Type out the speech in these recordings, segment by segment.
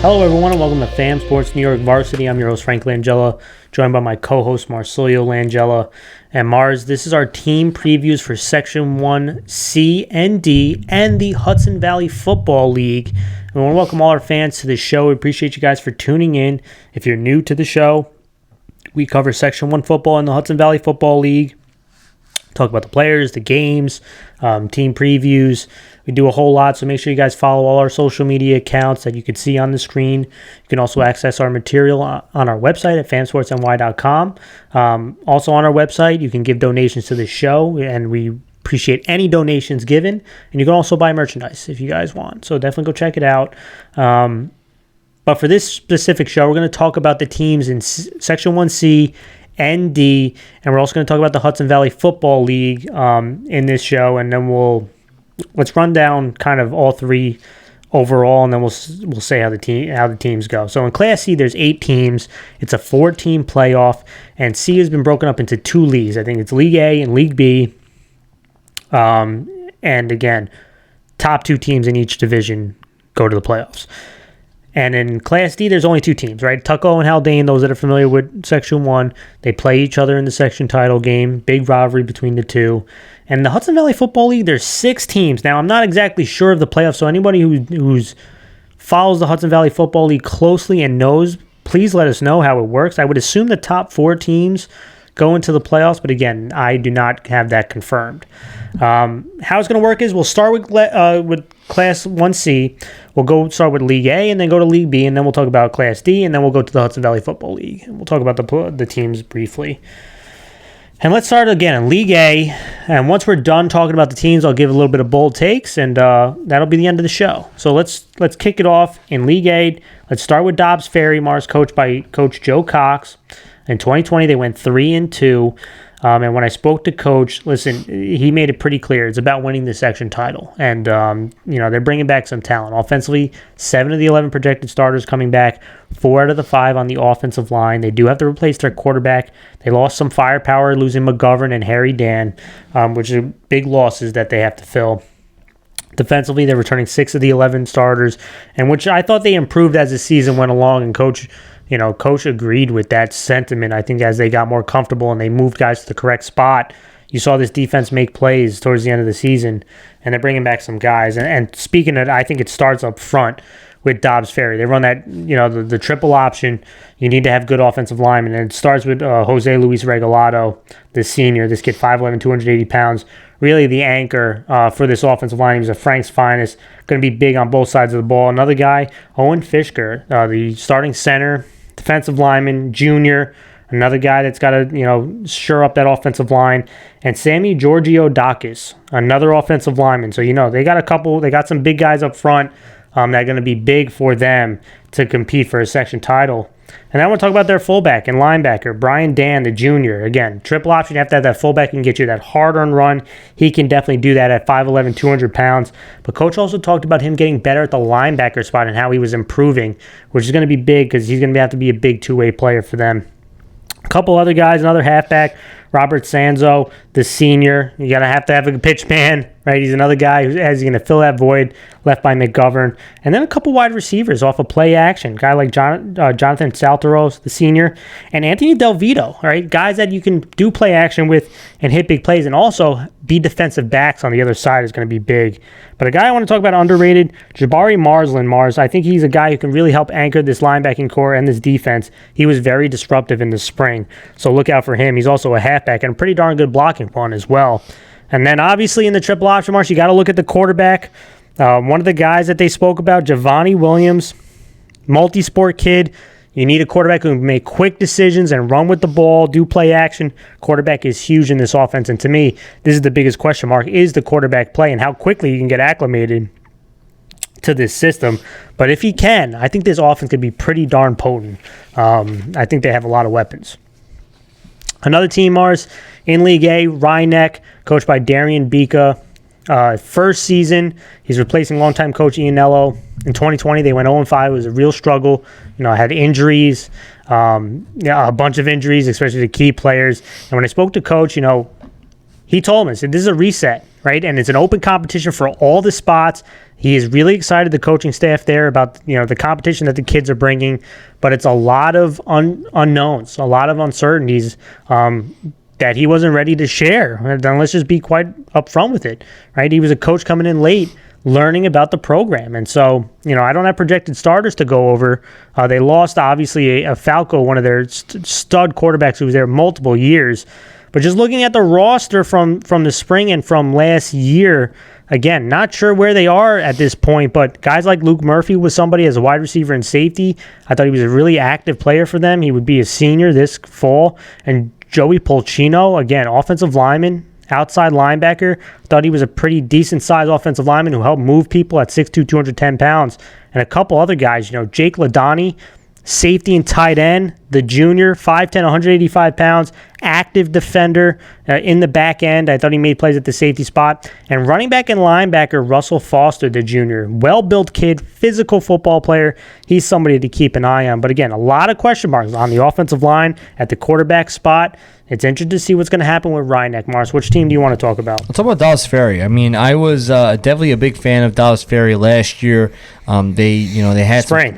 Hello everyone and welcome to Fam Sports New York Varsity. I'm your host Frank Langella, joined by my co-host Marcelio Langella. And Mars, this is our team previews for Section 1C and D and the Hudson Valley Football League. And we want to welcome all our fans to the show. We appreciate you guys for tuning in. If you're new to the show, we cover Section 1 football in the Hudson Valley Football League. Talk about the players, the games, team previews. We do a whole lot, so make sure you guys follow all our social media accounts that you can see on the screen. You can also access our material on our website at fansportsny.com. Also on our website, you can give donations to the show, and we appreciate any donations given. And you can also buy merchandise if you guys want, so definitely go check it out. But for this specific show, we're going to talk about the teams in Section 1C and D, and we're also going to talk about the Hudson Valley Football League in this show, and then let's run down kind of all three overall, and then we'll say how the teams go. So in Class C, there's 8 teams. It's a 4-team playoff, and C has been broken up into 2 leagues. I think it's League A and League B. And again, top 2 teams in each division go to the playoffs. And in Class D, there's only 2 teams, right? Tuckahoe and Haldane, those that are familiar with Section 1, they play each other in the section title game. Big rivalry between the two. And the Hudson Valley Football League, there's 6 teams. Now, I'm not exactly sure of the playoffs, so anybody who's follows the Hudson Valley Football League closely and knows, please let us know how it works. I would assume the top 4 teams go into the playoffs, but again, I do not have that confirmed. How it's going to work is we'll start with Class 1C. We'll start with League A and then go to League B, and then we'll talk about Class D, and then we'll go to the Hudson Valley Football League. And we'll talk about the teams briefly. And let's start again in League A. And once we're done talking about the teams, I'll give a little bit of bold takes, and that'll be the end of the show. So let's kick it off in League A. Let's start with Dobbs Ferry, Mars, coached by Coach Joe Cox. In 2020, they went 3-2. And when I spoke to Coach, listen, he made it pretty clear. It's about winning the section title. And, they're bringing back some talent. Offensively, 7 of the 11 projected starters coming back, 4 out of the 5 on the offensive line. They do have to replace their quarterback. They lost some firepower, losing McGovern and Harry Dan, which are big losses that they have to fill. Defensively, they're returning 6 of the 11 starters, and which I thought they improved as the season went along, and Coach agreed with that sentiment. I think as they got more comfortable and they moved guys to the correct spot, you saw this defense make plays towards the end of the season, and they're bringing back some guys. And speaking of, I think it starts up front with Dobbs Ferry. They run that, the triple option. You need to have good offensive linemen, and it starts with Jose Luis Regalado, the senior. This kid, 5'11", 280 pounds, really the anchor for this offensive line. He was a Frank's finest, going to be big on both sides of the ball. Another guy, Owen Fishker, the starting center, defensive lineman, junior, another guy that's got to, shore up that offensive line. And Sammy Georgiodakis, another offensive lineman. So, they got some big guys up front that are going to be big for them to compete for a section title. And I want to talk about their fullback and linebacker, Brian Dan, the junior. Again, triple option, you have to have that fullback who can get you that hard-earned run. He can definitely do that at 5'11", 200 pounds. But Coach also talked about him getting better at the linebacker spot and how he was improving, which is going to be big because he's going to have to be a big two-way player for them. A couple other guys, another halfback, Robert Sanzo, the senior. You got to have a pitch man, right? He's another guy who's going to fill that void left by McGovern. And then a couple wide receivers off of play action. Guy like Jonathan Salteros, the senior, and Anthony Del Vito, right? Guys that you can do play action with and hit big plays, and also be defensive backs on the other side is going to be big. But a guy I want to talk about underrated, Jabari Marsland. Mars, I think he's a guy who can really help anchor this linebacking core and this defense. He was very disruptive in the spring, so look out for him. He's also a halfback and a pretty darn good blocking one as well. And then obviously in the triple option, Mars, you got to look at the quarterback. One of the guys that they spoke about, Javani Williams, multi-sport kid. You need a quarterback who can make quick decisions and run with the ball, do play action. Quarterback is huge in this offense, and to me, this is the biggest question mark, is the quarterback play and how quickly you can get acclimated to this system. But if he can, I think this offense could be pretty darn potent. I think they have a lot of weapons. Another team, Mars, in League A, Rhinebeck, coached by Darian Bika. First season, he's replacing longtime coach Ian Nello. In 2020, they went 0-5. It was a real struggle. Had injuries, a bunch of injuries, especially the key players. And when I spoke to Coach, he told me, he said, this is a reset, right? And it's an open competition for all the spots. He is really excited, the coaching staff there, about the competition that the kids are bringing, but it's a lot of unknowns, a lot of uncertainties that he wasn't ready to share. And let's just be quite upfront with it, right? He was a coach coming in late, learning about the program. And so, I don't have projected starters to go over. They lost, obviously, a Falco, one of their stud quarterbacks who was there multiple years. But just looking at the roster from the spring and from last year, again, not sure where they are at this point, but guys like Luke Murphy was somebody as a wide receiver and safety. I thought he was a really active player for them. He would be a senior this fall. And Joey Polchino, again, offensive lineman, outside linebacker. Thought he was a pretty decent-sized offensive lineman who helped move people at 6'2", 210 pounds. And a couple other guys, Jake Ladani, safety and tight end, the junior, 5'10", 185 pounds, active defender in the back end. I thought he made plays at the safety spot. And running back and linebacker, Russell Foster, the junior, well-built kid, physical football player. He's somebody to keep an eye on. But again, a lot of question marks on the offensive line, at the quarterback spot. It's interesting to see what's going to happen with Ryan Mars. Which team do you want to talk about? Let's talk about Dallas Ferry. I mean, I was definitely a big fan of Dallas Ferry last year. They had spring.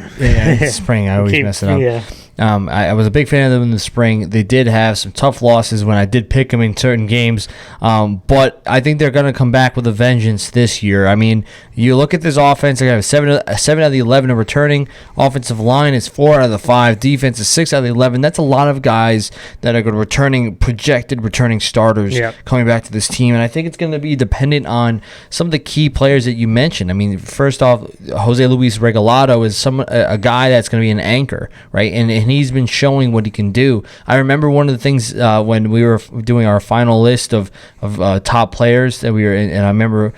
Spring. I always mess it up. Yeah. I was a big fan of them in the spring. They did have some tough losses when I did pick them in certain games, but I think they're going to come back with a vengeance this year. I mean, you look at this offense, they have 7 out of the 11 are returning. Offensive line is 4 out of the 5. Defense is 6 out of the 11. That's a lot of guys that are going to projected returning starters coming back to this team, and I think it's going to be dependent on some of the key players that you mentioned. I mean, first off, Jose Luis Regalado is a guy that's going to be an anchor, right? And he's been showing what he can do. I remember one of the things when we were doing our final list of top players that we were in, and I remember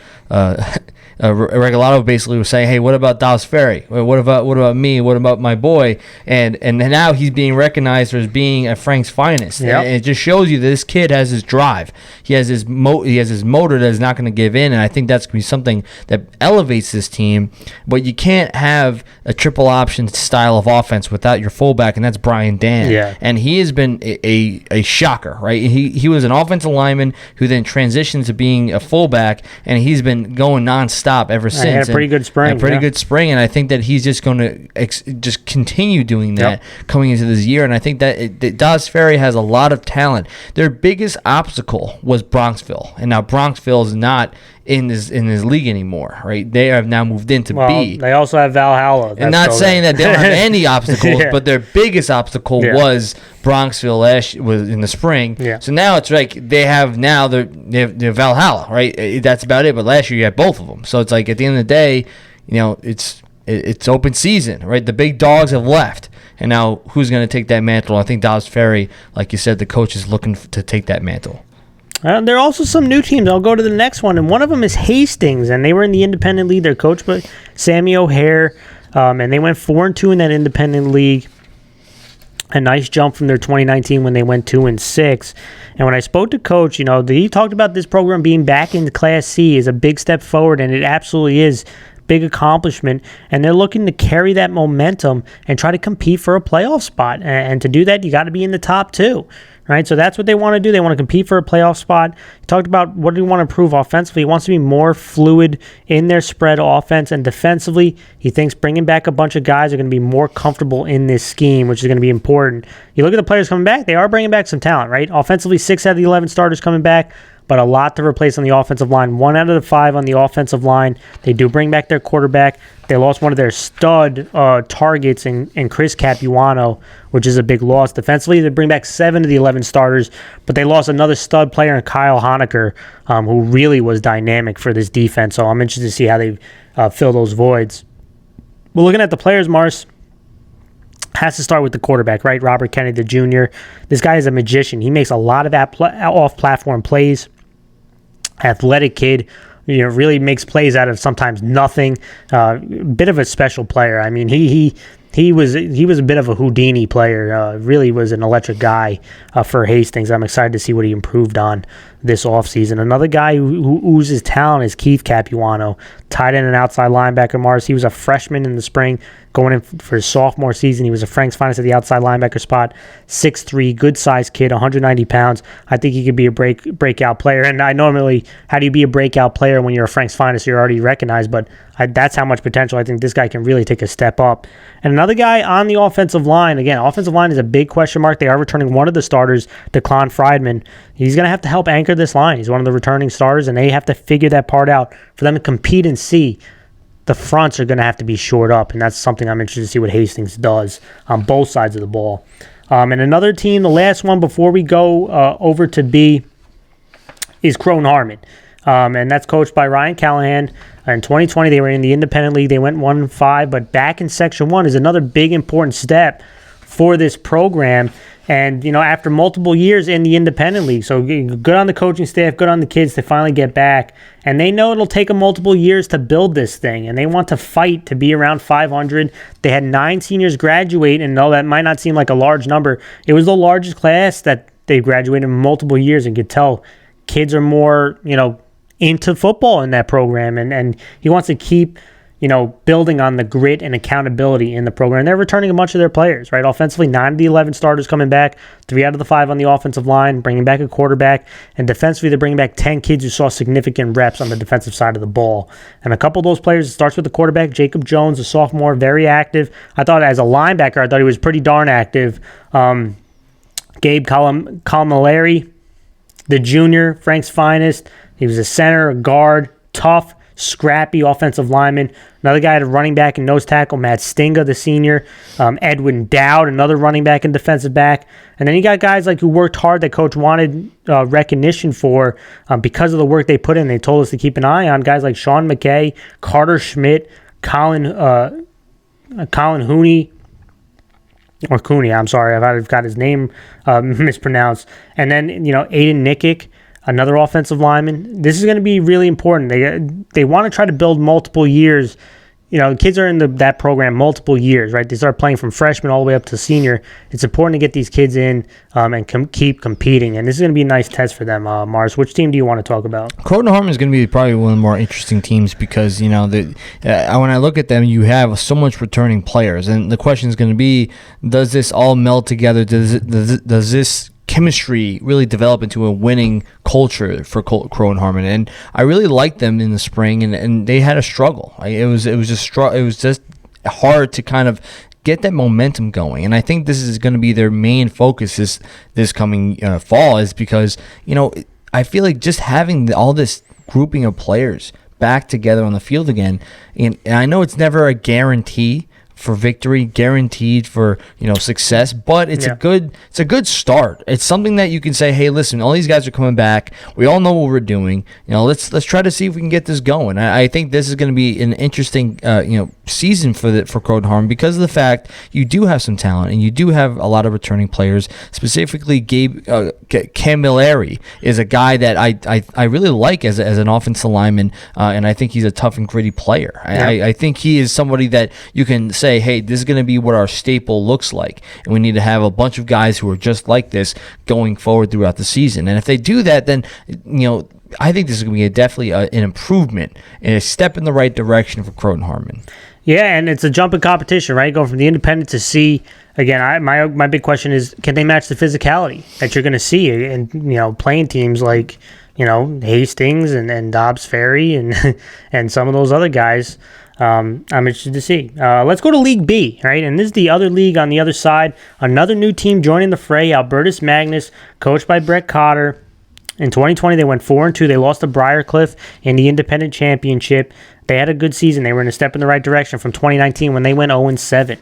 Regalado basically was saying, "Hey, what about Dallas Ferry? What about me? What about my boy?" And now he's being recognized as being a Frank's finest. Yep. And it just shows you that this kid has his drive. He has his motor that is not going to give in, and I think that's going to be something that elevates this team. But you can't have a triple option style of offense without your fullback, and that's Brian Dan. Yeah. And he has been a shocker, right? He was an offensive lineman who then transitioned to being a fullback, and he's been going nonstop ever since. Had a pretty good spring. Good spring, and I think that he's just going to just continue doing that coming into this year. And I think that Dallas Ferry has a lot of talent. Their biggest obstacle was Bronxville, and now Bronxville is not in this league anymore, right? They have now moved into B. They also have Valhalla. And not saying that they don't have any obstacles, but their biggest obstacle was Bronxville was in the spring. Yeah. So now it's like they have Valhalla, right? That's about it. But last year you had both of them. So it's like at the end of the day, it's open season, right? The big dogs have left. And now who's going to take that mantle? I think Dallas Ferry, like you said, the coach is looking to take that mantle. There are also some new teams. I'll go to the next one, and one of them is Hastings, and they were in the independent league. Their coach, but Sammy O'Hare, and they went 4-2 in that independent league. A nice jump from their 2019 when they went 2-6. And when I spoke to Coach, he talked about this program being back in Class C is a big step forward, and it absolutely is. Big accomplishment, and they're looking to carry that momentum and try to compete for a playoff spot. And to do that, you got to be in the top 2, right? So that's what they want to do. They want to compete for a playoff spot. He talked about what do he want to improve offensively. He wants to be more fluid in their spread offense, and defensively, he thinks bringing back a bunch of guys are going to be more comfortable in this scheme, which is going to be important. You look at the players coming back, they are bringing back some talent, right? Offensively, 6 out of the 11 starters coming back, but a lot to replace on the offensive line. 1 out of the 5 on the offensive line. They do bring back their quarterback. They lost one of their stud targets in Chris Capuano, which is a big loss. Defensively, they bring back 7 of the 11 starters, but they lost another stud player in Kyle Honecker, who really was dynamic for this defense. So I'm interested to see how they fill those voids. But looking at the players, Mars, has to start with the quarterback, right? Robert Kennedy, the junior. This guy is a magician. He makes a lot of off-platform plays. Athletic kid, really makes plays out of sometimes nothing. Bit of a special player. I mean, he was a bit of a Houdini player. Really was an electric guy for Hastings. I'm excited to see what he improved on this offseason. Another guy who oozes talent is Keith Capuano, tight end and outside linebacker, Mars. He was a freshman in the spring, going in for his sophomore season. He was a Frank's finest at the outside linebacker spot, 6'3", good-sized kid, 190 pounds. I think he could be a breakout player. And I normally, how do you be a breakout player when you're a Frank's finest? You're already recognized, but that's how much potential I think this guy can really take a step up. And another guy on the offensive line, again, offensive line is a big question mark. They are returning one of the starters, Declan Friedman. He's going to have to help anchor this line. He's one of the returning starters, and they have to figure that part out for them to compete and see. The fronts are going to have to be shored up, and that's something I'm interested to see what Hastings does on both sides of the ball. And another team, the last one before we go over to B, is Croton Harmon. And that's coached by Ryan Callahan. In 2020, they were in the Independent League. They went 1-5, but back in Section 1 is another big, important step for this program. And, after multiple years in the Independent League, so good on the coaching staff, good on the kids to finally get back. And they know it'll take them multiple years to build this thing, and they want to fight to be around 500. They had 9 seniors graduate, and though that might not seem like a large number, it was the largest class that they graduated in multiple years, and could tell kids are more, into football in that program, and he wants to keep building on the grit and accountability in the program. And they're returning a bunch of their players, right? Offensively, 9 of the 11 starters coming back, 3 out of the 5 on the offensive line, bringing back a quarterback, and defensively, they're bringing back 10 kids who saw significant reps on the defensive side of the ball. And a couple of those players, it starts with the quarterback, Jacob Jones, a sophomore, very active. I thought as a linebacker, I thought he was pretty darn active. Gabe Calmalari, the junior, Frank's finest. He was a center, a guard, tough, scrappy offensive lineman. Another guy at a running back and nose tackle, Matt Stinga, the senior. Edwin Dowd, another running back and defensive back. And then you got guys like who worked hard that coach wanted recognition for because of the work they put in. They told us to keep an eye on guys like Sean McKay, Carter Schmidt, Colin Hooney, or Cooney, I'm sorry, I've got his name mispronounced. And then, Aiden Nickick, another offensive lineman. This is going to be really important. They want to try to build multiple years. Kids are in that program multiple years, right? They start playing from freshman all the way up to senior. It's important to get these kids in and keep competing. And this is going to be a nice test for them. Mars, which team do you want to talk about? Croton Harmon is going to be probably one of the more interesting teams because, when I look at them, you have so much returning players. And the question is going to be, does this all meld together? Does this chemistry really develop into a winning culture for Croton Harmon? And I really liked them in the spring, and they had a struggle. It was just hard to kind of get that momentum going. And I think this is going to be their main focus this coming fall, is because I feel like just having all this grouping of players back together on the field again, and I know it's never a guarantee for victory, guaranteed for success, but it's a good start. It's something that you can say, hey, listen, all these guys are coming back. We all know what we're doing. Let's try to see if we can get this going. I think this is going to be an interesting season for Croton Harmon because of the fact you do have some talent and you do have a lot of returning players. Specifically, Gabe Camilleri is a guy that I really like as an offensive lineman, and I think he's a tough and gritty player. I think he is somebody that you can say, hey, this is going to be what our staple looks like, and we need to have a bunch of guys who are just like this going forward throughout the season. And if they do that, then I think this is going to be definitely an improvement and a step in the right direction for Croton Harmon. Yeah, and it's a jump in competition, right? Going from the independent to C. Again, my big question is, can they match the physicality that you're going to see in playing teams like Hastings and Dobbs Ferry and and some of those other guys? I'm interested to see. Let's go to League B, right? And this is the other league on the other side. Another new team joining the fray, Albertus Magnus, coached by Brett Cotter. In 2020, they went 4-2. They lost to Briarcliff in the independent championship. They had a good season. They were in a step in the right direction from 2019 when they went 0-7.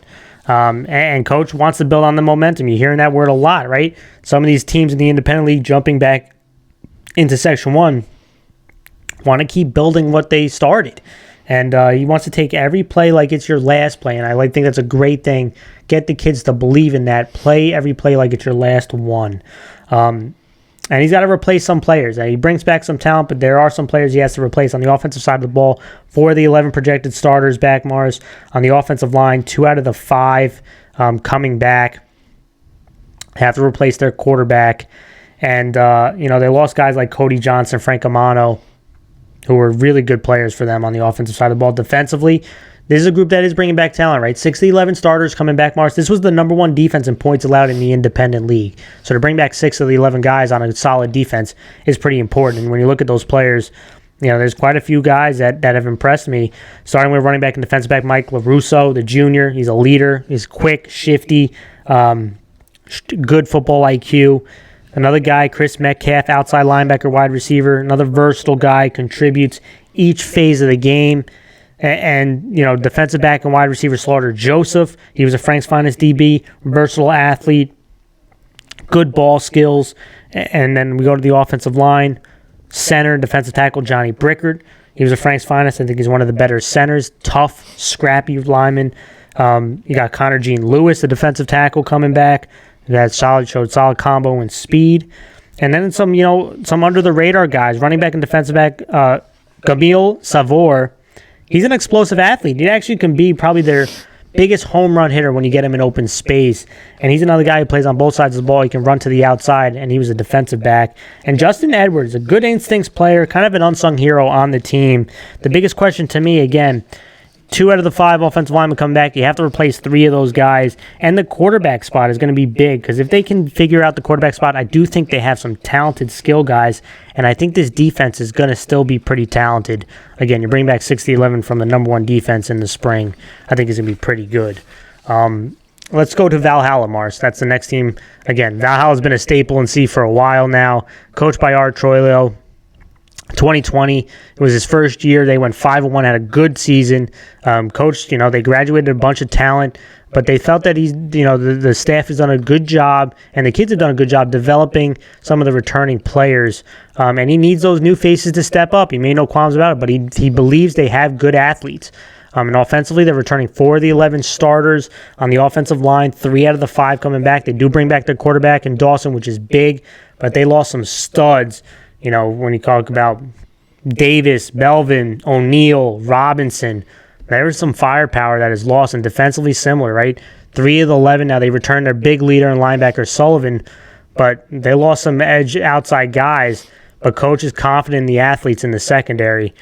And coach wants to build on the momentum. You're hearing that word a lot, right? Some of these teams in the independent league jumping back into Section 1 want to keep building what they started. And he wants to take every play like it's your last play. And I think that's a great thing. Get the kids to believe in that. Play every play like it's your last one. And he's got to replace some players. He brings back some talent, but there are some players he has to replace on the offensive side of the ball. 4 of the 11 projected starters back, Mars. On the offensive line, 2 out of the 5 coming back. Have to replace their quarterback. And, they lost guys like Cody Johnson, Frank Amano, who were really good players for them on the offensive side of the ball. Defensively, this is a group that is bringing back talent, right? 6 of the 11 starters coming back, Mars. This was the number one defense in points allowed in the independent league. So to bring back 6 of the 11 guys on a solid defense is pretty important. And when you look at those players, there's quite a few guys that have impressed me. Starting with running back and defensive back Mike LaRusso, the junior. He's a leader. He's quick, shifty, good football IQ. Another guy, Chris Metcalf, outside linebacker, wide receiver. Another versatile guy, contributes each phase of the game. And defensive back and wide receiver Slaughter Joseph. He was a Frank's Finest DB, versatile athlete, good ball skills. And then we go to the offensive line. Center, defensive tackle Johnny Brickert. He was a Frank's Finest. I think he's one of the better centers. Tough, scrappy lineman. You got Connor Jean Lewis, the defensive tackle, coming back. That showed solid combo and speed. And then some under the radar guys, running back and defensive back, Gamil Savor. He's an explosive athlete. He actually can be probably their biggest home run hitter when you get him in open space. And he's another guy who plays on both sides of the ball. He can run to the outside, and he was a defensive back. And Justin Edwards, a good instincts player, kind of an unsung hero on the team. The biggest question to me, again, 2 out of the 5 offensive linemen come back. You have to replace 3 of those guys. And the quarterback spot is going to be big because if they can figure out the quarterback spot, I do think they have some talented skill guys. And I think this defense is going to still be pretty talented. Again, you bring back 60-11 from the number 1 defense in the spring. I think it's going to be pretty good. Let's go to Valhalla, Mars. That's the next team. Again, Valhalla's been a staple in C for a while now. Coached by Art Troilo. 2020, it was his first year. They went 5-1, had a good season. Coached, they graduated a bunch of talent, but they felt that the staff has done a good job, and the kids have done a good job developing some of the returning players. And he needs those new faces to step up. He made no qualms about it, but he believes they have good athletes. And offensively, they're returning 4 of the 11 starters on the offensive line, 3 out of the 5 coming back. They do bring back their quarterback in Dawson, which is big, but they lost some studs. When you talk about Davis, Belvin, O'Neal, Robinson, there's some firepower that is lost, and defensively similar, right? 3 of the 11 now, they returned their big leader and linebacker Sullivan, but they lost some edge outside guys, but coach is confident in the athletes in the secondary.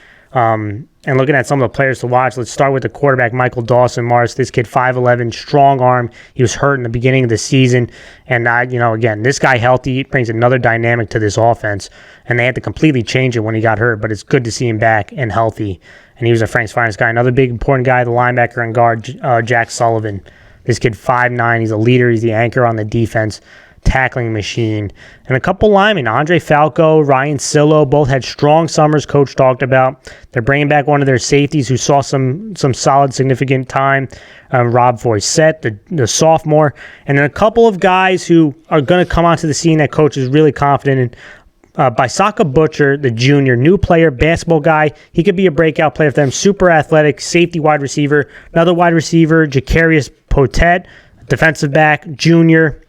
And looking at some of the players to watch, let's start with the quarterback, Michael Dawson. Mars, this kid, 5'11", strong arm. He was hurt in the beginning of the season. And, again, this guy healthy brings another dynamic to this offense. And they had to completely change it when he got hurt, but it's good to see him back and healthy. And he was a Frank's Finest guy. Another big, important guy, the linebacker and guard, Jack Sullivan. This kid, 5'9", he's a leader. He's the anchor on the defense. Tackling machine. And a couple linemen, Andre Falco, Ryan Sillo, both had strong summers coach talked about. They're bringing back one of their safeties who saw some solid, significant time, Rob Foysette, the sophomore. And then a couple of guys who are going to come onto the scene that coach is really confident in. Bisaka Butcher, the junior, new player, basketball guy. He could be a breakout player for them. Super athletic, safety wide receiver. Another wide receiver, Jacarius Potet, defensive back, junior.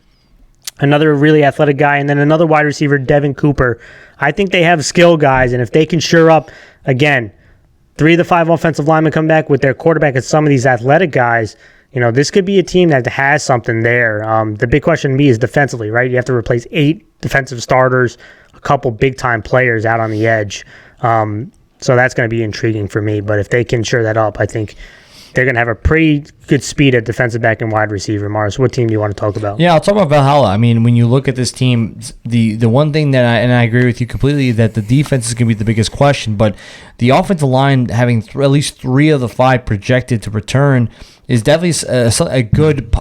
Another really athletic guy, and then another wide receiver, Devin Cooper. I think they have skill guys, and if they can shore up, again, 3 of the 5 offensive linemen come back with their quarterback and some of these athletic guys, this could be a team that has something there. The big question to me is defensively, right? You have to replace 8 defensive starters, a couple big-time players out on the edge. So that's going to be intriguing for me, but if they can shore that up, I think they're going to have a pretty good speed at defensive back and wide receiver. Mars, what team do you want to talk about? Yeah, I'll talk about Valhalla. I mean, when you look at this team, the one thing that I agree with you completely, that the defense is going to be the biggest question, but the offensive line having at least 3 of the 5 projected to return is definitely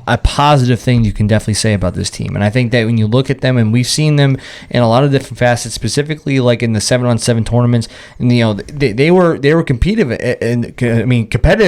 a positive thing you can definitely say about this team. And I think that when you look at them, and we've seen them in a lot of different facets, specifically like in the 7-on-7 tournaments, and they were competitive,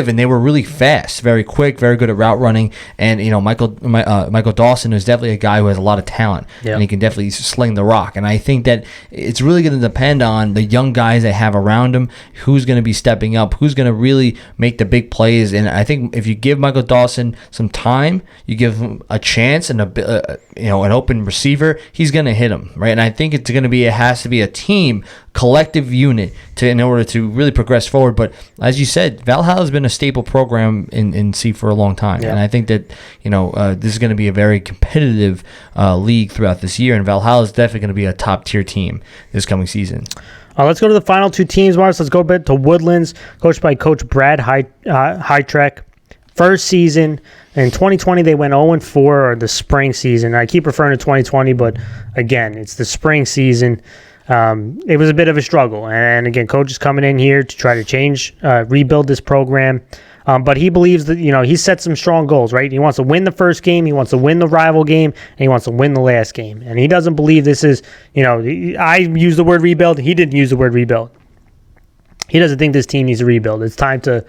and they were really fast, very quick, very good at route running. And Michael Dawson is definitely a guy who has a lot of talent, and he can definitely sling the rock. And I think that it's really going to depend on the young guys they have around him, who's going to be stepping up, who's going to really make the big plays. And I think if you give give Michael Dawson some time, you give him a chance and an open receiver, he's going to hit him, right? And I think it has to be a team, collective unit in order to really progress forward. But as you said, Valhalla has been a staple program in C for a long time, and I think that this is going to be a very competitive league throughout this year, and Valhalla is definitely going to be a top tier team this coming season. Let's go to the final two teams, Mars. Let's go a bit to Woodlands, coached by Coach Brad Hytrek. First season in 2020, they went 0-4, or the spring season. I keep referring to 2020, but again, it's the spring season. It was a bit of a struggle, and again, Coach is coming in here to try to rebuild this program. But he believes that, he set some strong goals, right? He wants to win the first game, he wants to win the rival game, and he wants to win the last game. And he doesn't believe this is, I use the word rebuild. He didn't use the word rebuild. He doesn't think this team needs to rebuild. It's time to,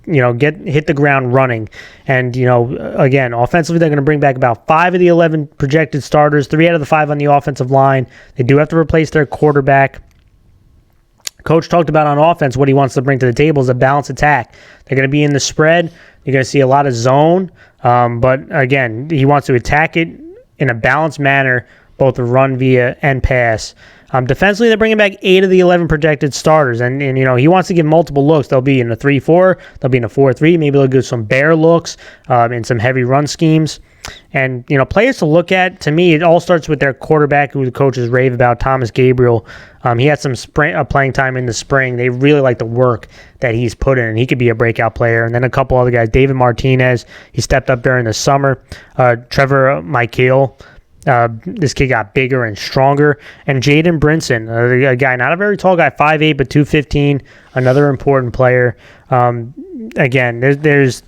hit the ground running. And, again, offensively, they're going to bring back about 5 of the 11 projected starters, 3 out of the 5 on the offensive line. They do have to replace their quarterback. Coach talked about on offense what he wants to bring to the table is a balanced attack. They're going to be in the spread. You're going to see a lot of zone. But again, he wants to attack it in a balanced manner, both the run via and pass. Defensively, they're bringing back 8 of the 11 projected starters. And he wants to give multiple looks. They'll be in a 3-4. They'll be in a 4-3. Maybe they'll give some bear looks and some heavy run schemes. And, players to look at, to me, it all starts with their quarterback, who the coaches rave about, Thomas Gabriel. He had some playing time in the spring. They really like the work that he's put in, and he could be a breakout player. And then a couple other guys, David Martinez, he stepped up during the summer. Trevor Michael, this kid got bigger and stronger. And Jaden Brinson, a guy, not a very tall guy, 5'8", but 215, another important player. Again, there's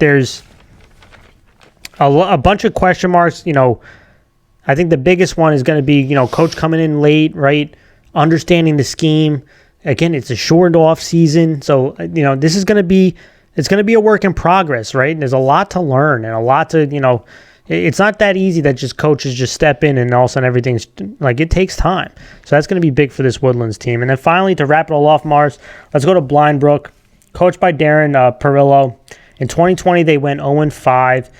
a bunch of question marks. I think the biggest one is going to be, coach coming in late, right? Understanding the scheme. Again, it's a shortened off season. So, this is going to be, it's going to be a work in progress, right? And there's a lot to learn and a lot to, it's not that easy that just coaches just step in and all of a sudden everything's like, it takes time. So that's going to be big for this Woodlands team. And then finally, to wrap it all off, Mars, let's go to Blind Brook, coached by Darren Perillo. In 2020, they went 0-5.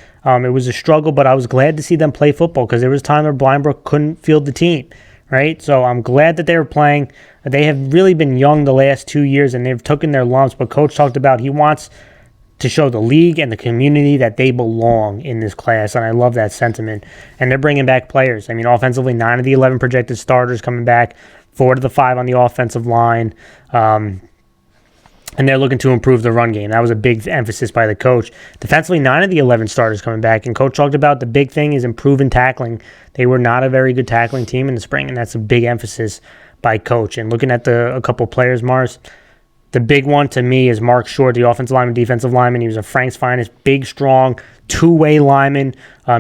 It was a struggle, but I was glad to see them play football because there was time where Blind Brook couldn't field the team, right? So I'm glad that they were playing. They have really been young the last 2 years, and they've taken their lumps, but Coach talked about he wants to show the league and the community that they belong in this class, and I love that sentiment. And they're bringing back players. I mean, offensively, 9 of the 11 projected starters coming back, 4 of the 5 on the offensive line. And they're looking to improve the run game. That was a big emphasis by the coach. Defensively, 9 of the 11 starters coming back. And Coach talked about the big thing is improving tackling. They were not a very good tackling team in the spring, and that's a big emphasis by Coach. And looking at a couple players, Mars, the big one to me is Mark Short, the offensive lineman, defensive lineman. He was a Frank's finest, big, strong, two-way lineman.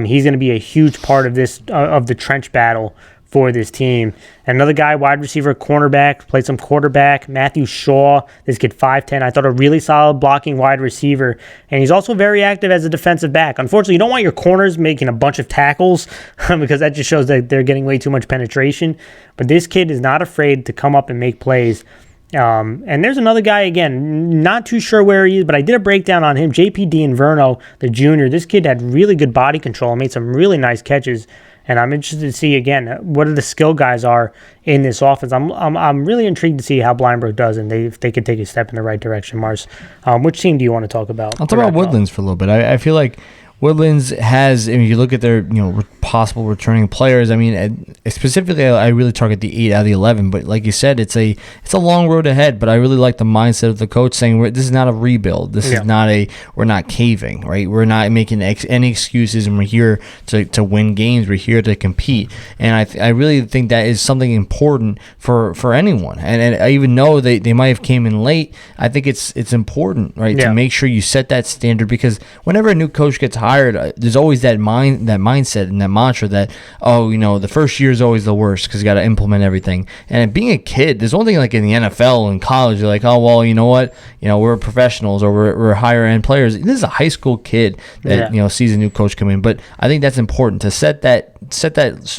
He's going to be a huge part of this of the trench battle for this team. And another guy, wide receiver, cornerback, played some quarterback, Matthew Shaw. This kid, 5'10", I thought a really solid blocking wide receiver. And he's also very active as a defensive back. Unfortunately, you don't want your corners making a bunch of tackles because that just shows that they're getting way too much penetration. But this kid is not afraid to come up and make plays. And there's another guy, again, not too sure where he is, but I did a breakdown on him, JP Inverno, the junior. This kid had really good body control and made some really nice catches. And I'm interested to see, again, what the skill guys are in this offense. I'm really intrigued to see how Blind Brook does, and if they could take a step in the right direction, Mars. Which team do you want to talk about? I'll talk about Woodlands for a little bit. I feel like Woodlands has, I mean, you look at their possible returning players. I mean, specifically, I really target the 8 out of the 11. But like you said, it's a long road ahead. But I really like the mindset of the coach saying this is not a rebuild. This is not we're not caving, right? We're not making any excuses, and we're here to win games. We're here to compete. And I really think that is something important for anyone. And I even know they might have came in late. I think it's important, right, to make sure you set that standard, because whenever a new coach gets hired, hired, there's always that mindset and that mantra that, the first year is always the worst because you got to implement everything. And being a kid, there's one thing like in the NFL and college, you're like, oh well, you know what, we're professionals or we're higher end players. This is a high school kid that sees a new coach come in, but I think that's important to set that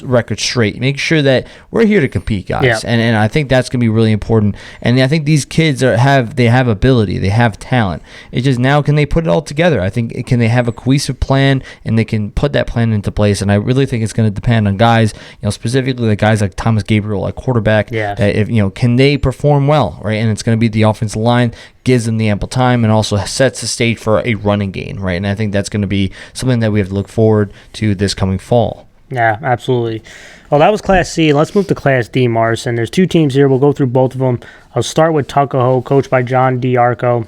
record straight. Make sure that we're here to compete, guys, and I think that's gonna be really important. And I think these kids have ability, they have talent. It's just now, can they put it all together? I think, can they have a cohesive plan and they can put that plan into place? And I really think it's going to depend on guys, specifically the guys like Thomas Gabriel at quarterback. That if can they perform well, right? And it's going to be the offensive line gives them the ample time and also sets the stage for a running game, right? And I think that's going to be something that we have to look forward to this coming fall. Yeah, absolutely. Well, that was Class C. Let's move to Class D, Mars. And there's two teams here. We'll go through both of them. I'll start with Tuckahoe, coached by John D'Arco.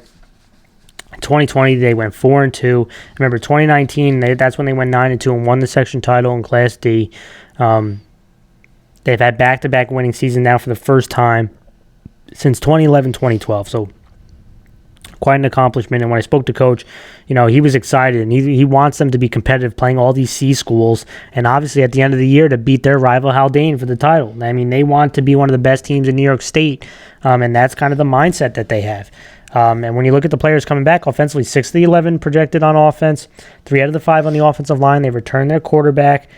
2020, they went 4-2. Remember, 2019, that's when they went 9-2 and won the section title in Class D. They've had back-to-back winning season now for the first time since 2011-2012. So quite an accomplishment. And when I spoke to Coach, he was excited, and he wants them to be competitive playing all these C schools, and obviously at the end of the year to beat their rival Haldane for the title. I mean, they want to be one of the best teams in New York State, and that's kind of the mindset that they have. And when you look at the players coming back offensively, 6 of the 11 projected on offense, 3 out of the 5 on the offensive line. They returned their quarterback.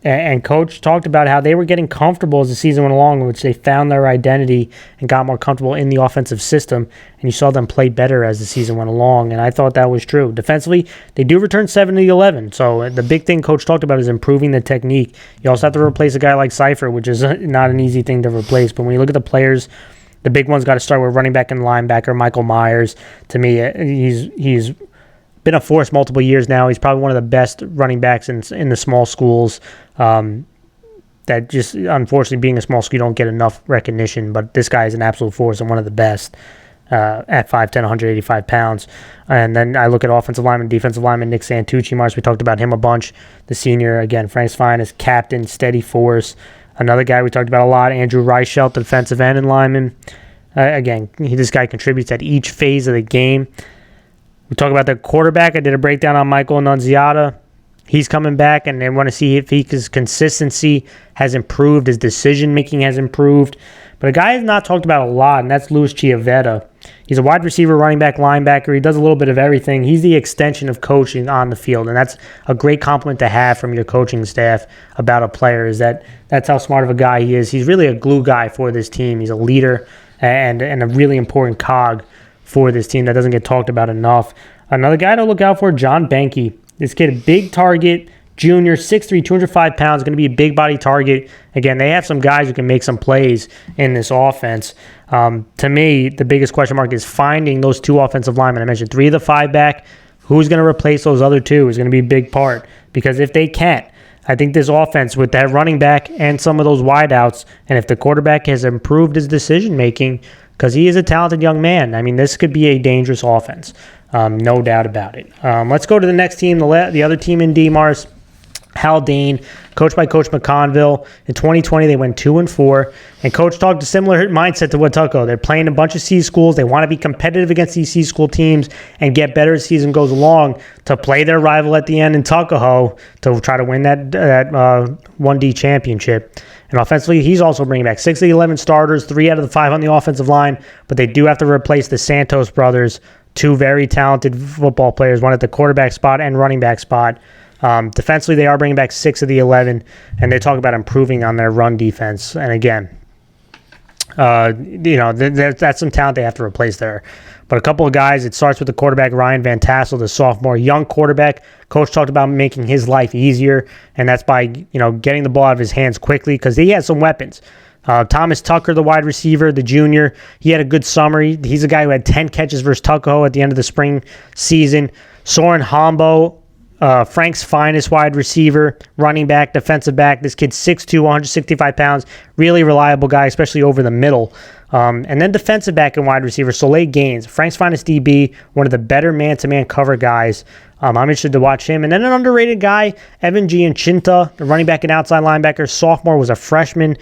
And Coach talked about how they were getting comfortable as the season went along, in which they found their identity and got more comfortable in the offensive system. And you saw them play better as the season went along. And I thought that was true. Defensively, they do return 7 of the 11. So the big thing Coach talked about is improving the technique. You also have to replace a guy like Cypher, which is not an easy thing to replace. But when you look at the players, the big one's got to start with running back and linebacker Michael Myers. To me, he's been a force multiple years now. He's probably one of the best running backs in the small schools. That just, unfortunately, being a small school, you don't get enough recognition. But this guy is an absolute force and one of the best at 5'10", 185 pounds. And then I look at offensive lineman, defensive lineman, Nick Santucci. Mars, we talked about him a bunch. The senior, again, Frank's finest, captain, steady force. Another guy we talked about a lot, Andrew Reichelt, defensive end and lineman. Again, this guy contributes at each phase of the game. We talk about the quarterback. I did a breakdown on Michael Annunziata. He's coming back, and they want to see if his consistency has improved, his decision-making has improved. But a guy has not talked about a lot, and that's Luis Chiavetta. He's a wide receiver, running back, linebacker. He does a little bit of everything. He's the extension of coaching on the field, and that's a great compliment to have from your coaching staff about a player, is that's how smart of a guy he is. He's really a glue guy for this team. He's a leader and a really important cog for this team that doesn't get talked about enough. Another guy to look out for, John Benke. This kid, a big target, junior, 6'3", 205 pounds, going to be a big body target. Again, they have some guys who can make some plays in this offense. To me, the biggest question mark is finding those 2 offensive linemen. I mentioned 3 of the 5 back. Who's going to replace those other 2 is going to be a big part. Because if they can't, I think this offense with that running back and some of those wideouts, and if the quarterback has improved his decision-making, because he is a talented young man, I mean, this could be a dangerous offense. No doubt about it. Let's go to the next team, the other team in D, Mars, Haldane, coached by Coach McConville. In 2020, they went 2-4, and Coach talked a similar mindset to what Tuckahoe. They're playing a bunch of C schools. They want to be competitive against these C school teams and get better as the season goes along to play their rival at the end in Tuckahoe to try to win that 1D championship. And offensively, he's also bringing back 6 of the 11 starters, 3 out of the 5 on the offensive line, but they do have to replace the Santos brothers, 2 very talented football players, one at the quarterback spot and running back spot. Defensively, they are bringing back 6 of the 11, and they talk about improving on their run defense. And again, that's some talent they have to replace there. But a couple of guys, it starts with the quarterback, Ryan Van Tassel, the sophomore, young quarterback. Coach talked about making his life easier, and that's by getting the ball out of his hands quickly because he has some weapons. Thomas Tucker, the wide receiver, the junior, he had a good summer. He's a guy who had 10 catches versus Tuckahoe at the end of the spring season. Soren Hombo, Frank's finest wide receiver, running back, defensive back. This kid's 6'2", 165 pounds, really reliable guy, especially over the middle. And then defensive back and wide receiver, Soleil Gaines, Frank's finest DB, one of the better man-to-man cover guys. I'm interested to watch him. And then an underrated guy, Evan Gianchinta, the running back and outside linebacker, sophomore, was a freshman.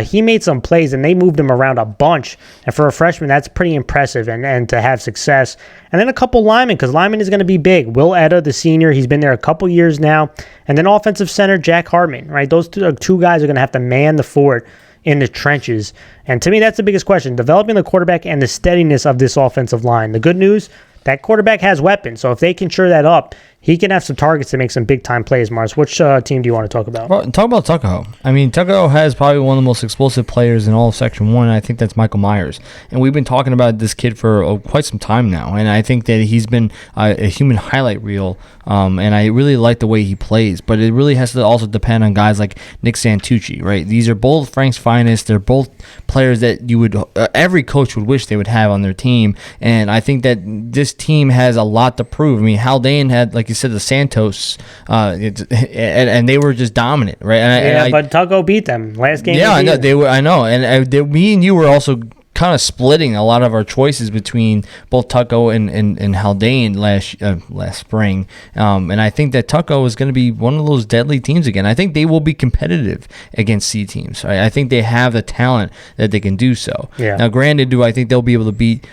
He made some plays, and they moved him around a bunch. And for a freshman, that's pretty impressive and to have success. And then a couple linemen, because lineman is going to be big. Will Etta, the senior, he's been there a couple years now. And then offensive center, Jack Hartman, right? Those two guys are going to have to man the fort in the trenches. And to me, that's the biggest question, developing the quarterback and the steadiness of this offensive line. The good news, that quarterback has weapons. So if they can shore that up, he can have some targets to make some big-time plays, Mars. Which team do you want to talk about? Well, talk about Tuckahoe. I mean, Tuckahoe has probably one of the most explosive players in all of Section 1, and I think that's Michael Myers. And we've been talking about this kid for quite some time now, and I think that he's been a human highlight reel, and I really like the way he plays. But it really has to also depend on guys like Nick Santucci, right? These are both Frank's finest. They're both players that you would every coach would wish they would have on their team, and I think that this team has a lot to prove. I mean, Haldane had, like you said, the Santos, and they were just dominant, right? But Tuckahoe beat them last game. Yeah, I know they were. I know, and me and you were also kind of splitting a lot of our choices between both Tuckahoe and Haldane last spring, and I think that Tuckahoe is going to be one of those deadly teams again. I think they will be competitive against C teams. Right? I think they have the talent that they can do so. Yeah. Now, granted, do I think they'll be able to beat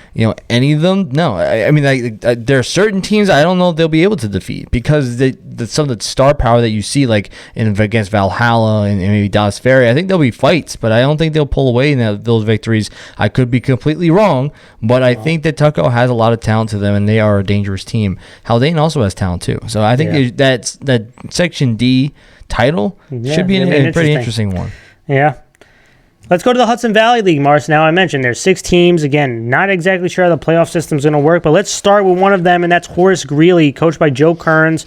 any of them? No. I mean, there are certain teams I don't know if they'll be able to defeat because some of the star power that you see, like against Valhalla and maybe Dallas Ferry, I think there'll be fights, but I don't think they'll pull away in those victories. I could be completely wrong, but I think that Tuckahoe has a lot of talent to them, and they are a dangerous team. Haldane also has talent too, so I think that Section D title should be a pretty interesting one. Yeah. Let's go to the Hudson Valley League, Mars. Now, I mentioned there's 6 teams. Again, not exactly sure how the playoff system's going to work, but let's start with one of them, and that's Horace Greeley, coached by Joe Kearns.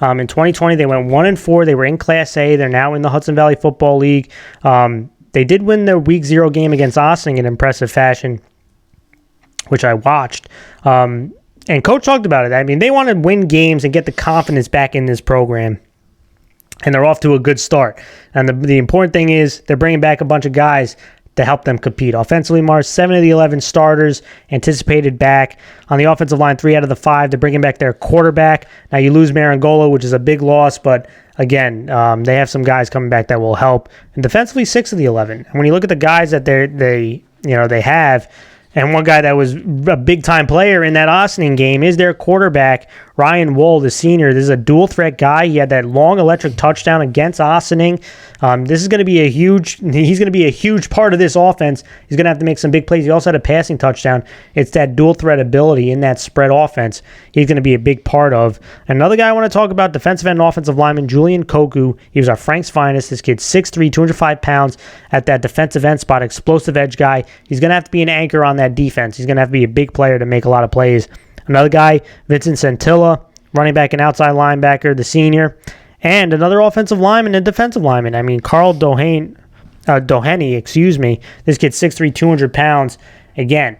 In 2020, they went 1-4. They were in Class A. They're now in the Hudson Valley Football League. They did win their Week 0 game against Ossining in impressive fashion, which I watched. And Coach talked about it. I mean, they want to win games and get the confidence back in this program. And they're off to a good start. And the important thing is they're bringing back a bunch of guys to help them compete. Offensively, Mars, 7 of the 11 starters anticipated back. On the offensive line, 3 out of the 5. They're bringing back their quarterback. Now, you lose Marangola, which is a big loss, but again, they have some guys coming back that will help. And defensively, 6 of the 11. And when you look at the guys that they have, and one guy that was a big-time player in that Ossining game is their quarterback, Ryan Wool, the senior. This is a dual-threat guy. He had that long electric touchdown against Ossining. This is going to be he's going to be a huge part of this offense. He's going to have to make some big plays. He also had a passing touchdown. It's that dual-threat ability in that spread offense he's going to be a big part of. Another guy I want to talk about, defensive end and offensive lineman, Julian Koku. He was our Frank's finest. This kid's 6'3", 205 pounds at that defensive end spot, explosive edge guy. He's going to have to be an anchor on that defense. He's going to have to be a big player to make a lot of plays. Another guy, Vincent Santilla, running back and outside linebacker, the senior. And another offensive lineman and defensive lineman. I mean, Carl Doheny, This kid's 6'3", 200 pounds. Again,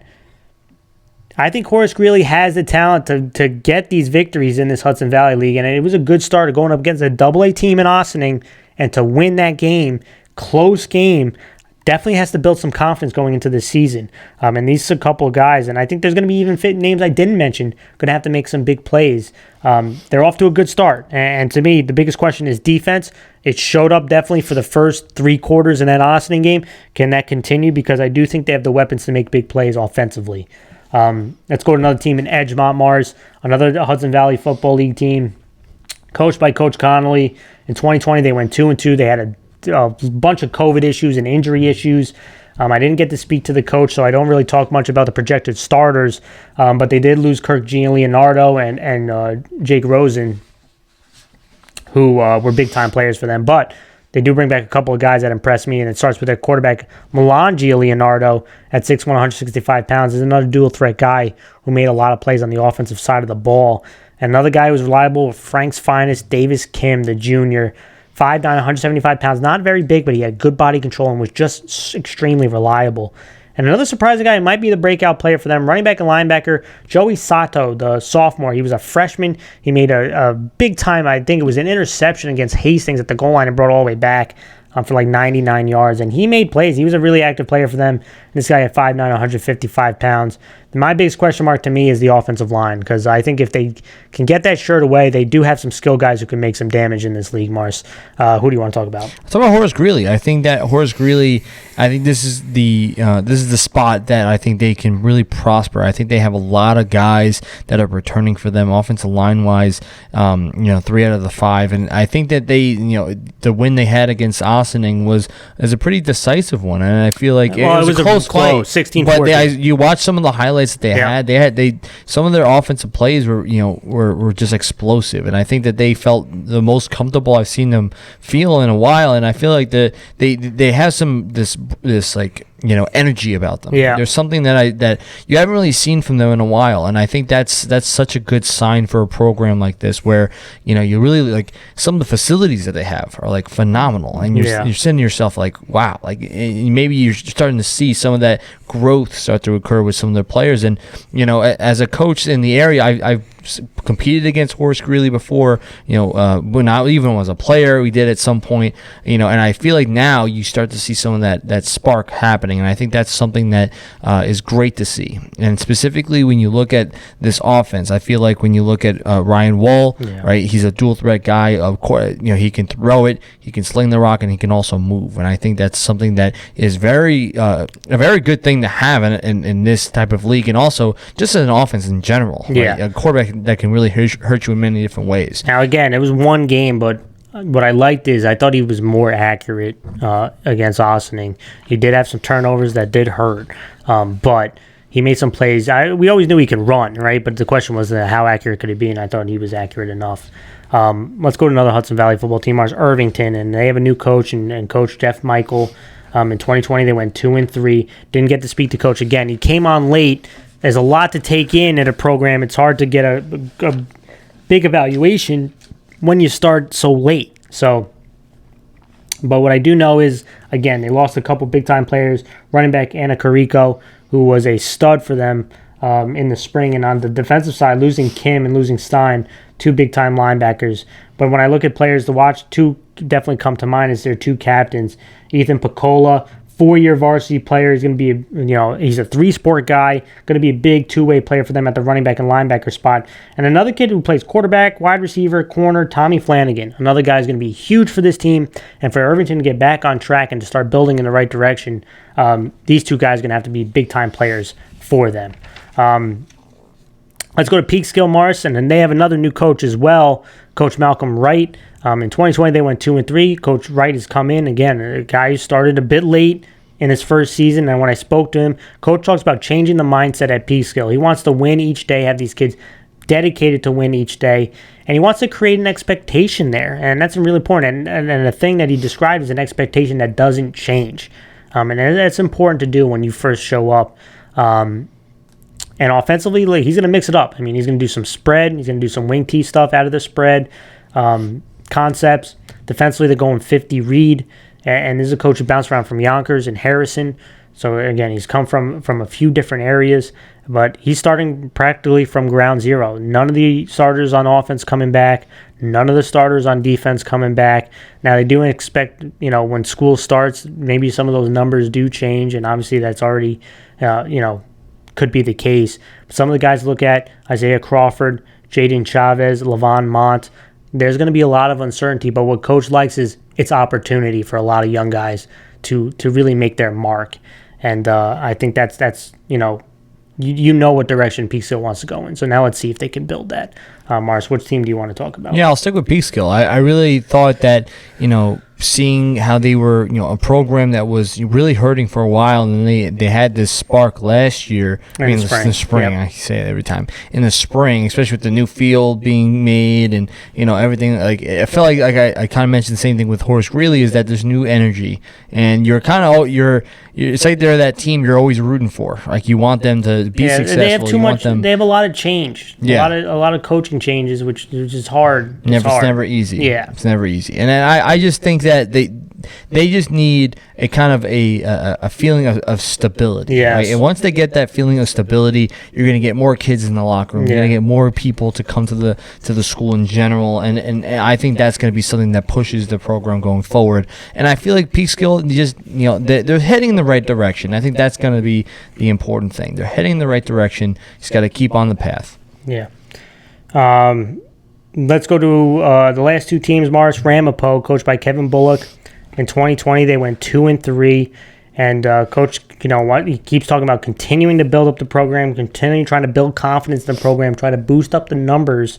I think Horace Greeley has the talent to get these victories in this Hudson Valley League. And it was a good start going up against a AA team in Ossining and to win that game, close game. Definitely has to build some confidence going into this season. And these are a couple of guys, and I think there's going to be even fit names I didn't mention, going to have to make some big plays. They're off to a good start. And to me, the biggest question is defense. It showed up definitely for the first 3 quarters in that Ossining game. Can that continue? Because I do think they have the weapons to make big plays offensively. Let's go to another team in Edgemont, Mars, another Hudson Valley Football League team, coached by Coach Connolly. In 2020, they went 2-2. They had a bunch of COVID issues and injury issues. I didn't get to speak to the coach, so I don't really talk much about the projected starters, but they did lose Kirk Gianleonardo and Jake Rosen, who were big-time players for them. But they do bring back a couple of guys that impressed me, and it starts with their quarterback, Milan Gianleonardo, at 6'1", 165 pounds. Is another dual-threat guy who made a lot of plays on the offensive side of the ball. And another guy who was reliable, Frank's finest, Davis Kim, the junior, 5'9", 175 pounds, not very big, but he had good body control and was just extremely reliable. And another surprising guy might be the breakout player for them, running back and linebacker, Joey Sato, the sophomore. He was a freshman. He made a big time, I think it was an interception against Hastings at the goal line and brought it all the way back for like 99 yards. And he made plays. He was a really active player for them. This guy at 5'9", 155 pounds. My biggest question mark to me is the offensive line, because I think if they can get that shirt away, they do have some skill guys who can make some damage in this league, Mars. Who do you want to talk about? Talk about Horace Greeley. I think that Horace Greeley, I think this is the spot that I think they can really prosper. I think they have a lot of guys that are returning for them offensive line wise. 3 out of the 5, and I think that they, the win they had against Ossining was a pretty decisive one, and I feel like it was a close fight. 16-14. But you watch some of the highlights that they had. Some of their offensive plays were just explosive, and I think that they felt the most comfortable I've seen them feel in a while, and I feel like they have some this like energy about them. Yeah. There's something that you haven't really seen from them in a while, and I think that's such a good sign for a program like this, where you really like some of the facilities that they have are like phenomenal, and you're saying to yourself like, wow, like maybe you're starting to see some of that growth start to occur with some of their players. And as a coach in the area, I've competed against Horace Greeley before, when I even was a player, we did at some point, and I feel like now you start to see some of that spark happening, and I think that's something that is great to see. And specifically when you look at this offense, I feel like when you look at Ryan Wall, right, he's a dual threat guy. Of course, he can throw it, he can sling the rock, and he can also move, and I think that's something that is a very good thing to have in this type of league, and also just as an offense in general. Right? A quarterback that can really hurt you in many different ways. Now, again, it was one game, but what I liked is I thought he was more accurate against Ossining. He did have some turnovers that did hurt, but he made some plays. We always knew he could run, right? But the question was how accurate could he be, and I thought he was accurate enough. Let's go to another Hudson Valley football team, ours Irvington, and they have a new coach, and Coach Jeff Michael. In 2020, they went 2-3. Didn't get to speak to Coach again. He came on late. There's a lot to take in at a program. It's hard to get a big evaluation when you start so late. But what I do know is, again, they lost a couple big-time players. Running back Anna Carrico, who was a stud for them in the spring. And on the defensive side, losing Kim and losing Stein, 2 big-time linebackers. But when I look at players to watch, 2 definitely come to mind as their 2 captains. Ethan Picola, 4-year varsity player. He's going to be, he's a 3-sport guy, going to be a big 2-way player for them at the running back and linebacker spot. And another kid who plays quarterback, wide receiver, corner, Tommy Flanagan. Another guy is going to be huge for this team. And for Irvington to get back on track and to start building in the right direction, these 2 guys are going to have to be big-time players for them. Let's go to Peekskill Morrison, and they have another new coach as well, Coach Malcolm Wright. In 2020, they went 2-3. Coach Wright has come in, again, a guy who started a bit late in his first season, and when I spoke to him, Coach talks about changing the mindset at Peekskill. He wants to win each day, have these kids dedicated to win each day, and he wants to create an expectation there, and that's really important, and the thing that he described is an expectation that doesn't change, and that's important to do when you first show up. And offensively, he's going to mix it up. I mean, he's going to do some spread. He's going to do some wing tee stuff out of the spread concepts. Defensively, they're going 50 read. And this is a coach who bounced around from Yonkers and Harrison. So, again, he's come from a few different areas. But he's starting practically from ground zero. None of the starters on offense coming back. None of the starters on defense coming back. Now, they do expect, when school starts, maybe some of those numbers do change. And obviously, that's already, could be the case. Some of the guys look at Isaiah Crawford, Jaden Chavez, Levon Mont. There's going to be a lot of uncertainty, but what Coach likes is it's opportunity for a lot of young guys to really make their mark. And I think that's what direction Peekskill wants to go in. So now let's see if they can build that. Mars, which team do you want to talk about? Yeah, I'll stick with Peekskill. I really thought that, seeing how they were, a program that was really hurting for a while, and then they had this spark last year. In the spring, yep. I say it every time. In the spring, especially with the new field being made and, everything. Like, I felt like I kind of mentioned the same thing with Horace Greeley, is that there's new energy, and you're kind of it's like they're that team you're always rooting for. Like, you want them to be successful. They have too much. They have a lot of change. Yeah. A lot of coaching changes, which is hard. It's never easy. Yeah, it's never easy. And I just think that they just need a kind of a feeling of stability. Yes. Right? And once they get that feeling of stability, you're going to get more kids in the locker room. You're going to get more people to come to the school in general, and I think that's going to be something that pushes the program going forward. And I feel like Peekskill just they're heading in the right direction. I think that's going to be the important thing. They're heading in the right direction. Just got to keep on the path. Yeah. Let's go to the last two teams. Morris Ramapo, coached by Kevin Bullock. In 2020, they went 2-3. And Coach, he keeps talking about continuing to build up the program, continuing trying to build confidence in the program, try to boost up the numbers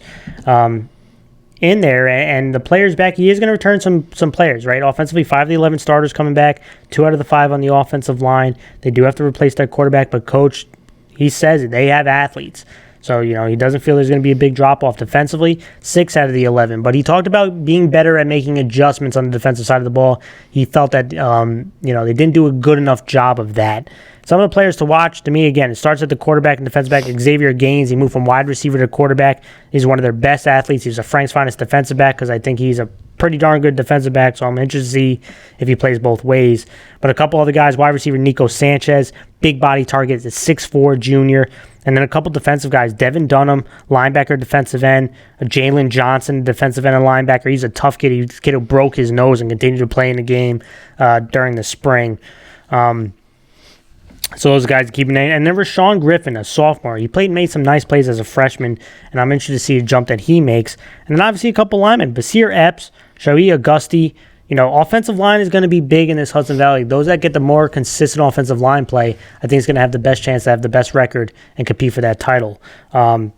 in there. And the players back, he is going to return some players, right? Offensively, 5 of the 11 starters coming back, 2 out of the 5 on the offensive line. They do have to replace that quarterback, but Coach, he says it. They have athletes. So, he doesn't feel there's going to be a big drop-off defensively, 6 out of the 11. But he talked about being better at making adjustments on the defensive side of the ball. He felt that, they didn't do a good enough job of that. Some of the players to watch, to me, again, it starts at the quarterback and defensive back. Xavier Gaines, he moved from wide receiver to quarterback. He's one of their best athletes. He's a Frank's finest defensive back because I think he's a pretty darn good defensive back, so I'm interested to see if he plays both ways. But a couple other guys, wide receiver Nico Sanchez, big body target, is a 6'4 junior. And then a couple defensive guys, Devin Dunham, linebacker, defensive end, Jalen Johnson, defensive end and linebacker. He's a tough kid. He's a kid who broke his nose and continued to play in the game during the spring. So those guys keep an eye. And then Rashawn Griffin, a sophomore. He made some nice plays as a freshman, and I'm interested to see a jump that he makes. And then obviously a couple linemen, Basir Epps, Shawi Augusti. Offensive line is going to be big in this Hudson Valley. Those that get the more consistent offensive line play, I think is going to have the best chance to have the best record and compete for that title. But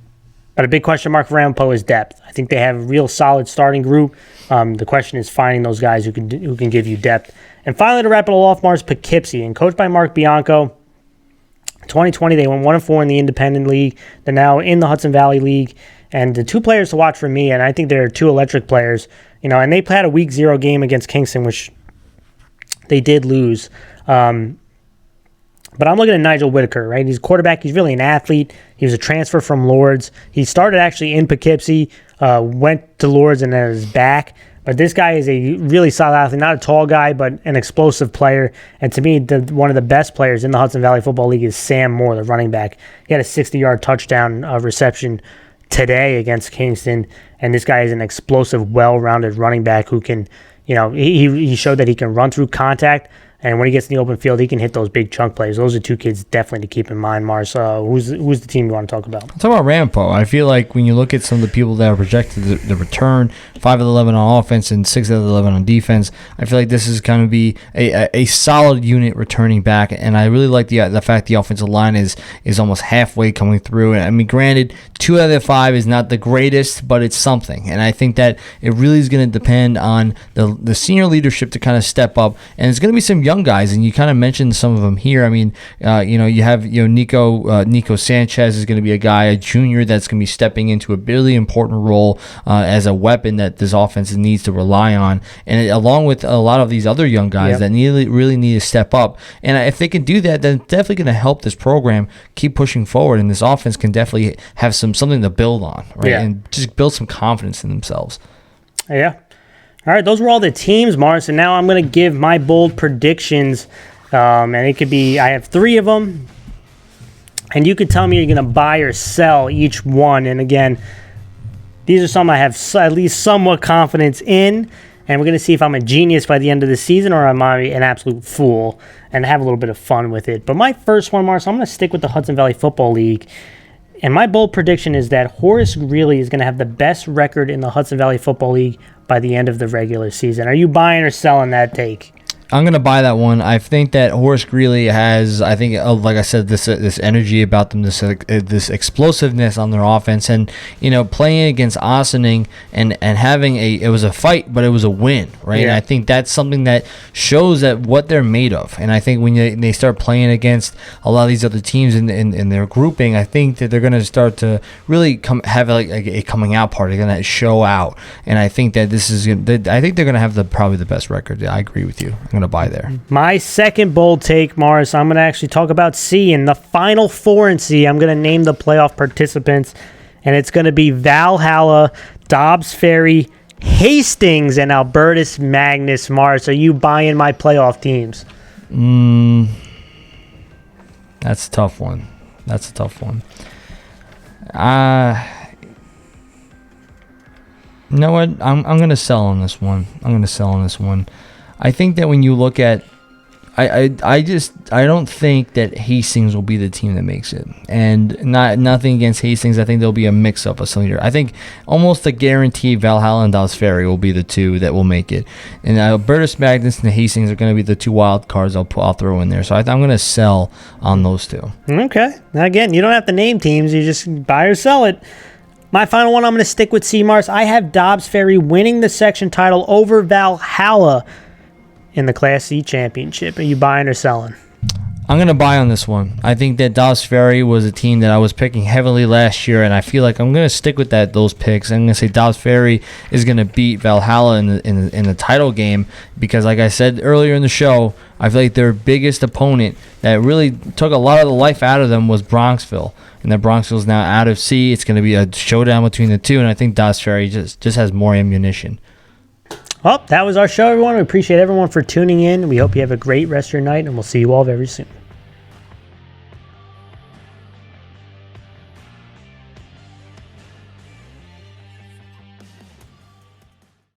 a big question mark for Ramapo is depth. I think they have a real solid starting group. The question is finding those guys who can give you depth. And finally, to wrap it all off, Mars Poughkeepsie, and coached by Mark Bianco. 2020, they went 1-4 in the Independent League. They're now in the Hudson Valley League. And the two players to watch for me, and I think they're 2 electric players, and they had a week 0 game against Kingston, which they did lose. But I'm looking at Nigel Whitaker, right? He's a quarterback. He's really an athlete. He was a transfer from Lourdes. He started actually in Poughkeepsie, went to Lourdes, and then is back. But this guy is a really solid athlete, not a tall guy, but an explosive player. And to me, one of the best players in the Hudson Valley Football League is Sam Moore, the running back. He had a 60-yard touchdown reception today against Kingston, and this guy is an explosive, well-rounded running back who can, he showed that he can run through contact, and when he gets in the open field, he can hit those big chunk plays. Those are 2 kids definitely to keep in mind, Mars. Who's the team you want to talk about? I'll talk about Ramapo. I feel like when you look at some of the people that are projected the return, 5 of the 11 on offense and 6 of the 11 on defense, I feel like this is going to be a solid unit returning back, and I really like the fact the offensive line is almost halfway coming through. And I mean, granted, 2 out of the 5 is not the greatest, but it's something, and I think that it really is going to depend on the senior leadership to kind of step up, and it's going to be some young guys, and you kind of mentioned some of them here. I mean, you have Nico Sanchez is going to be a guy, a junior, that's going to be stepping into a really important role as a weapon that this offense needs to rely on, and along with a lot of these other young guys that really need to step up. And if they can do that, then it's definitely going to help this program keep pushing forward, and this offense can definitely have something to build on, right? And just build some confidence in themselves. Yeah. All right, those were all the teams, Mars, and now I'm going to give my bold predictions, and it could be, I have 3 of them, and you could tell me you're going to buy or sell each one. And again, these are some I have at least somewhat confidence in, and we're going to see if I'm a genius by the end of the season or am I an absolute fool, and have a little bit of fun with it. But my first one, Mars, I'm going to stick with the Hudson Valley Football League. And my bold prediction is that Horace Greeley is going to have the best record in the Hudson Valley Football League by the end of the regular season. Are you buying or selling that take? I'm going to buy that one. I think that Horace Greeley has, like I said, this energy about them, this explosiveness on their offense, and playing against Ossining and having it was a fight, but it was a win, right? And I think that's something that shows that what they're made of. And I think when they start playing against a lot of these other teams in their grouping, I think that they're going to start to really have a coming out party. They're going to show out, and I think that I think they're going to have probably the best record. I agree with you. I'm going to buy there. My second bold take, Morris, I'm going to actually talk about C. In the Final Four in C, I'm going to name the playoff participants, and it's going to be Valhalla, Dobbs Ferry, Hastings and Albertus Magnus. Mars, are you buying my playoff teams? That's a tough one. You know what? I'm gonna sell on this one. I think that when you look at, I don't think that Hastings will be the team that makes it, and nothing against Hastings. I think there'll be a mix up of some here. I think almost a guarantee Valhalla and Dallas Ferry will be the two that will make it, and Albertus Magnus and Hastings are going to be the two wild cards I'll throw in there. So I'm going to sell on those two. Okay. Now again, you don't have to name teams. You just buy or sell it. My final one, I'm going to stick with C-Mars. I have Dobbs Ferry winning the section title over Valhalla in the Class C championship. Are you buying or selling? I'm going to buy on this one. I think that Dobbs Ferry was a team that I was picking heavily last year, and I feel like I'm going to stick with those picks. I'm going to say Dobbs Ferry is going to beat Valhalla in the title game because, like I said earlier in the show, I feel like their biggest opponent that really took a lot of the life out of them was Bronxville, and that Bronxville is now out of C. It's going to be a showdown between the two, and I think Dobbs Ferry just has more ammunition. Well, that was our show, everyone. We appreciate everyone for tuning in. We hope you have a great rest of your night, and we'll see you all very soon.